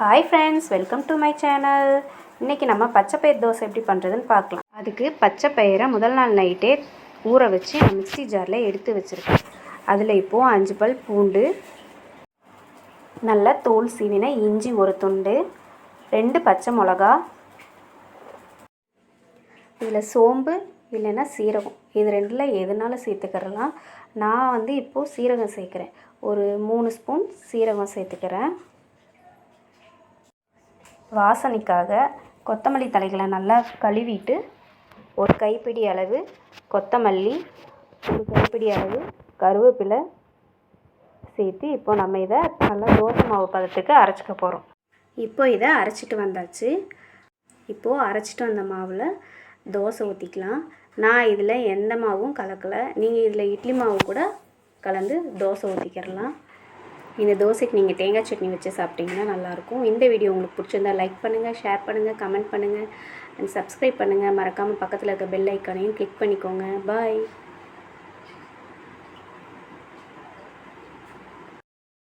Hi friends, welcome to my channel. இன்றைக்கி நம்ம பச்சைப்பயிறு தோசை எப்படி பண்ணுறதுன்னு பார்க்கலாம். அதுக்கு பச்சைப்பயிரை முதல் நாள் நைட்டே ஊற வச்சு நான் மிக்ஸி ஜாரில் எடுத்து வச்சுருக்கேன். அதில் இப்போது 5 பல் பூண்டு, நல்ல தோல் சீவின இஞ்சி ஒரு துண்டு, 2 பச்சை மிளகா, இதில் சோம்பு இல்லைன்னா சீரகம், இது ரெண்டில் எதுனாலும் சேர்த்துக்கிறலாம். நான் இப்போது சீரகம் சேர்க்குறேன். ஒரு 3 ஸ்பூன் சீரகம் சேர்த்துக்கிறேன். வாசனைக்காக கொத்தமல்லி தழைகளை நல்லா கழுவிட்டு ஒரு கைப்பிடி அளவு கொத்தமல்லி, ஒரு கைப்பிடி அளவு கருவேப்பிலை சேர்த்து இப்போ நம்ம இதை நல்லா தோசை மாவு பதத்துக்கு அரைச்சிக்க போகிறோம். இப்போ இதை அரைச்சிட்டு வந்தாச்சு. இப்போது அரைச்சிட்டு வந்த மாவில் தோசை ஊற்றிக்கலாம். நான் இதில் எந்த மாவும் கலக்கலை. நீங்கள் இதில் இட்லி மாவு கூட கலந்து தோசை ஊற்றிக்கிறலாம். இந்த தோசைக்கு நீங்கள் தேங்காய் சட்னி வச்சு சாப்பிட்டிங்கன்னா நல்லாயிருக்கும். இந்த வீடியோ உங்களுக்கு பிடிச்சிருந்தா லைக் பண்ணுங்கள், ஷேர் பண்ணுங்கள், கமெண்ட் பண்ணுங்கள் அண்ட் சப்ஸ்கிரைப் பண்ணுங்கள். மறக்காமல் பக்கத்தில் இருக்க பெல் ஐக்கானையும் கிளிக் பண்ணிக்கோங்க. பாய்.